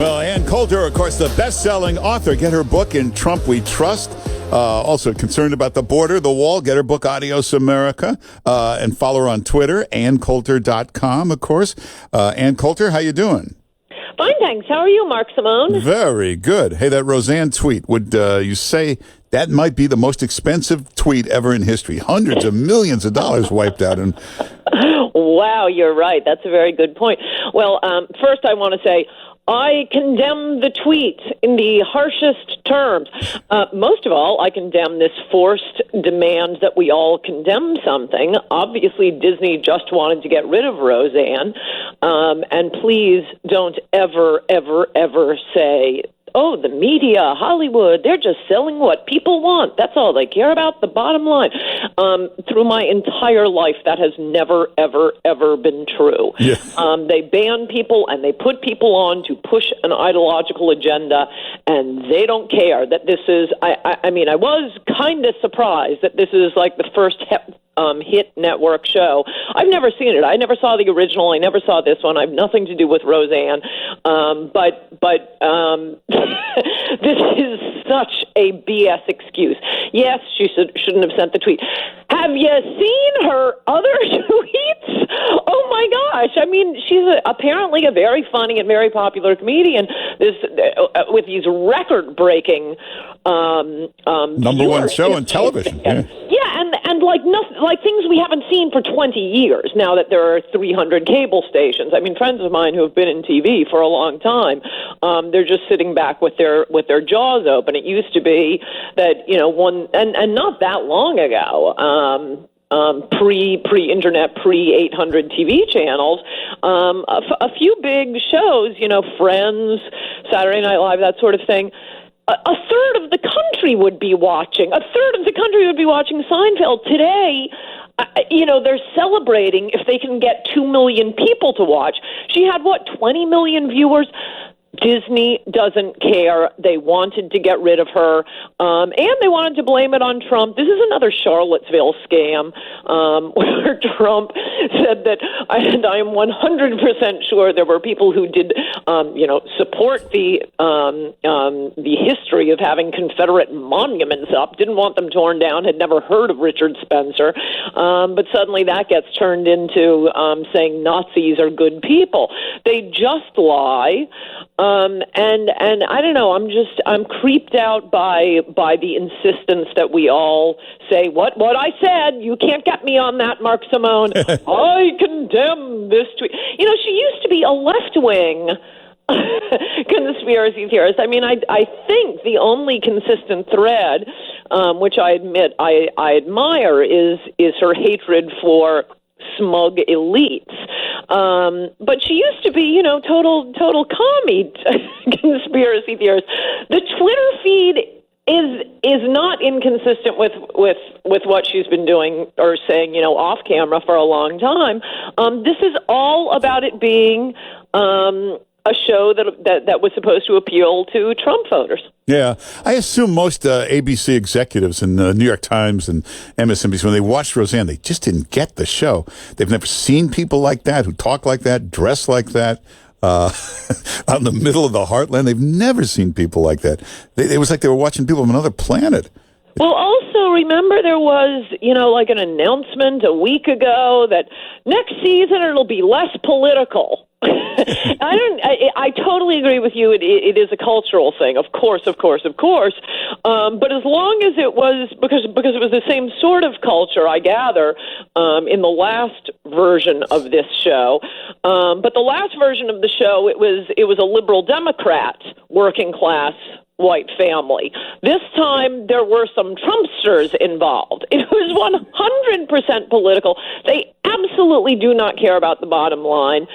Well, Ann Coulter, of course, the best-selling author. Get her book, In Trump We Trust. Also concerned about the border, the wall. Get her book, Adios America. And follow her on Twitter, AnnCoulter.com, of course. Ann Coulter, how you doing? Fine, thanks. How are you, Mark Simone? Very good. Hey, that Roseanne tweet, would you say that might be the most expensive tweet ever in history? Hundreds of millions of dollars wiped out. And wow, you're right. That's a very good point. Well, first I want to say, I condemn the tweet in the harshest terms. Most of all, I condemn this forced demand that we all condemn something. Obviously, Disney just wanted to get rid of Roseanne. And please don't ever, ever, ever say, oh, the media, Hollywood, they're just selling what people want. That's all they care about, the bottom line. Through my entire life, that has never, ever, ever been true. Yeah. They ban people and they put people on to push an ideological agenda, and they don't care that this is, I mean, I was kind of surprised that this is like the first hit network show. I've never seen it. I never saw the original. I never saw this one. I have nothing to do with Roseanne. But this is such a BS excuse. Yes, she shouldn't have sent the tweet. Have you seen her other tweets? Oh my gosh. I mean, she's apparently a very funny and very popular comedian with these record-breaking number one show on television. Yeah, and like nothing, like things we haven't seen for 20 years now that there are 300 cable stations. I mean, friends of mine who have been in TV for a long time, they're just sitting back with their jaws open. It used to be that, you know, and not that long ago, pre-internet, pre-800 TV channels, a few big shows, you know, Friends, Saturday Night Live, that sort of thing. A third of the country would be watching. A third of the country would be watching Seinfeld. Today, you know, they're celebrating if they can get 2 million people to watch. She had, 20 million viewers? Disney doesn't care. They wanted to get rid of her, and they wanted to blame it on Trump. This is another Charlottesville scam where Trump said that, and I am 100% sure there were people who did, support the history of having Confederate monuments up, didn't want them torn down, had never heard of Richard Spencer, but suddenly that gets turned into saying Nazis are good people. They just lie. And I don't know, I'm creeped out by the insistence that we all say, what I said, you can't get me on that, Mark Simone. I condemn this tweet. You know, she used to be a left-wing conspiracy theorist. I mean, I think the only consistent thread, which I admit I admire, is her hatred for smug elites. But she used to be, you know, total commie conspiracy theorist. The Twitter feed is not inconsistent with what she's been doing or saying, you know, off camera for a long time. This is all about it being a show that was supposed to appeal to Trump voters. Yeah, I assume most ABC executives and the New York Times and MSNBC, when they watched Roseanne, they just didn't get the show. They've never seen people like that, who talk like that, dress like that, out in the middle of the heartland. They've never seen people like that. It was like they were watching people from another planet. Well, also, remember there was, you know, like an announcement a week ago that next season it'll be less political. I totally agree with you. It is a cultural thing, of course. But as long as it was, because it was the same sort of culture, I gather, in the last version of this show. But the last version of the show, it was a liberal Democrat working class white family. This time, there were some Trumpsters involved. It was 100% political. They absolutely do not care about the bottom line.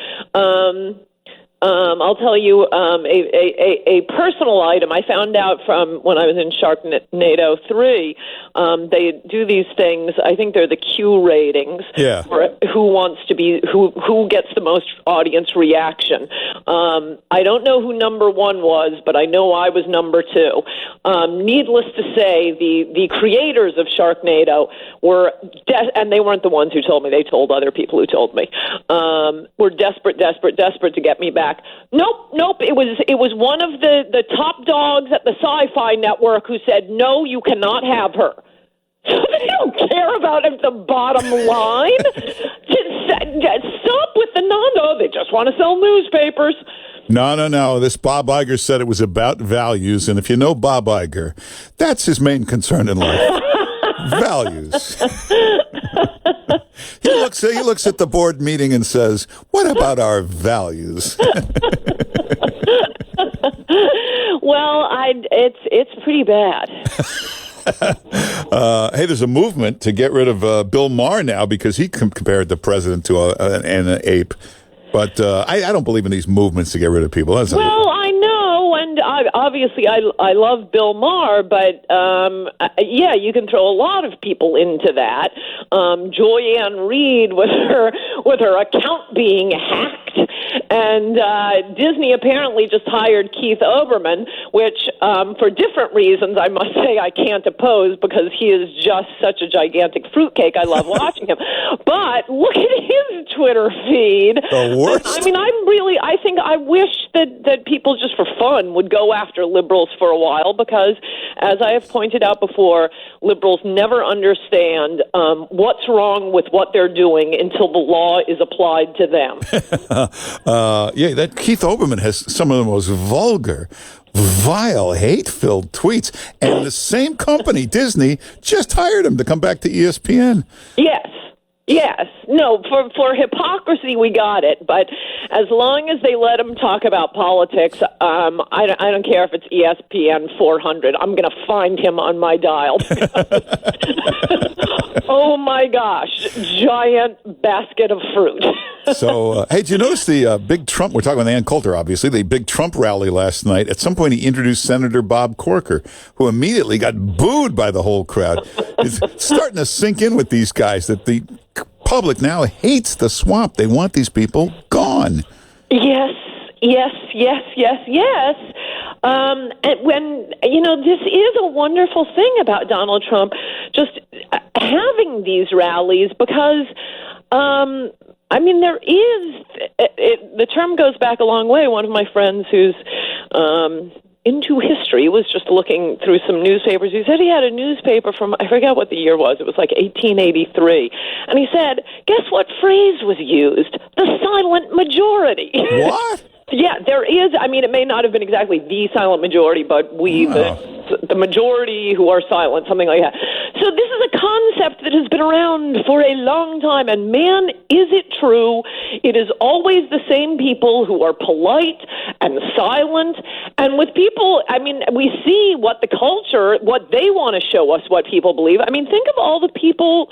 I'll tell you a personal item I found out from when I was in Sharknado 3. They do these things. I think they're the Q ratings. Yeah. For who gets the most audience reaction. I don't know who number one was, but I know I was number two. Needless to say, the creators of Sharknado were, and they weren't the ones who told me. They told other people who told me. Were desperate to get me back back. Nope. It was one of the top dogs at the Sci-Fi Network who said, no, you cannot have her. So they don't care about the bottom line. Stop with the no. They just want to sell newspapers. No. This Bob Iger said it was about values, and if you know Bob Iger, that's his main concern in life. Values. He looks at the board meeting and says, "What about our values?" Well, it's pretty bad. Hey, there's a movement to get rid of Bill Maher now because he compared the president to an ape. But I don't believe in these movements to get rid of people. Well, I know, and obviously I love Bill Maher, but yeah, you can throw a lot of people into that. Joyanne Reed with her account being hacked, and Disney apparently just hired Keith Olbermann, which for different reasons I must say I can't oppose because he is just such a gigantic fruitcake. I love watching him, but look at his Twitter feed. The worst. I mean, I wish that people just for fun would go after liberals for a while because, as I have pointed out before, liberals never understand what's wrong with what they're doing until the law is applied to them. Yeah, that Keith Olbermann has some of the most vulgar, vile, hate-filled tweets, and the same company, Disney, just hired him to come back to ESPN. Yes. No, for hypocrisy, we got it. But as long as they let him talk about politics, I don't care if it's ESPN 400. I'm going to find him on my dial. Oh, my gosh. Giant basket of fruit. So, hey, did you notice the big Trump, we're talking about Ann Coulter, obviously, the big Trump rally last night. At some point, he introduced Senator Bob Corker, who immediately got booed by the whole crowd. It's starting to sink in with these guys that the public now hates the swamp. They want these people gone. Yes. And when, this is a wonderful thing about Donald Trump, just having these rallies because, there is, the term goes back a long way. One of my friends who's into history was just looking through some newspapers. He said he had a newspaper from, I forget what the year was. It was like 1883. And he said, guess what phrase was used? The silent majority. What? Yeah, there is. It may not have been exactly the silent majority, but the majority who are silent, something like that. So this is a concept that has been around for a long time, and man, is it true. It is always the same people who are polite and silent. And with people, we see what the culture, what they want to show us, what people believe. Think of all the people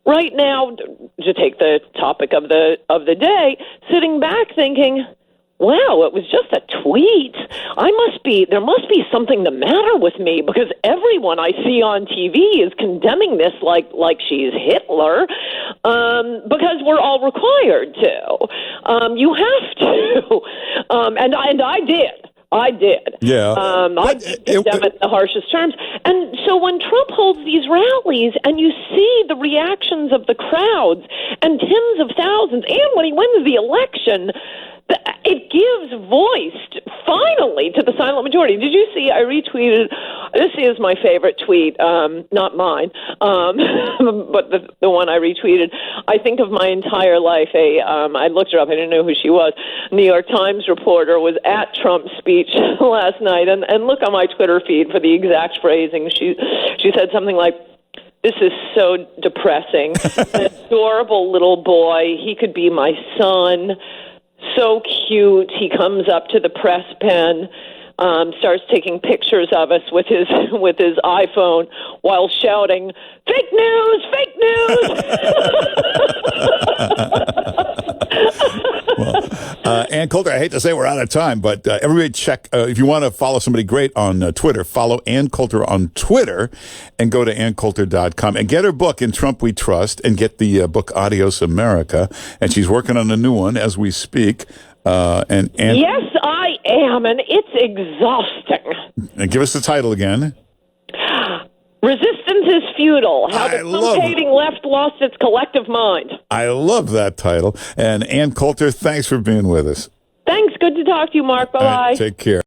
right now, to take the topic of the day, sitting back thinking, wow, it was just a tweet. There must be something the matter with me because everyone I see on TV is condemning this like she's Hitler, because we're all required to. You have to. And I did. Yeah. I condemn it in the harshest terms. And so when Trump holds these rallies and you see the reactions of the crowds and tens of thousands, and when he wins the election, it gives voice, finally, to the silent majority. Did you see, I retweeted, this is my favorite tweet, not mine, but the one I retweeted. I think of my entire life, I looked her up, I didn't know who she was, New York Times reporter was at Trump's speech last night, and look on my Twitter feed for the exact phrasing. She said something like, "This is so depressing. An adorable little boy. He could be my son. So cute. He comes up to the press pen, starts taking pictures of us with his iPhone while shouting, 'Fake news! Fake news!'" Well, Ann Coulter, I hate to say we're out of time, but everybody check, if you want to follow somebody great on Twitter, follow Ann Coulter on Twitter and go to AnnCoulter.com and get her book, In Trump We Trust, and get the book Adios America. And she's working on a new one as we speak. And yes, I am, and it's exhausting. And give us the title again. Resistance is futile. How the truncating left lost its collective mind. I love that title. And Ann Coulter, thanks for being with us. Thanks. Good to talk to you, Mark. Bye-bye. All right, take care.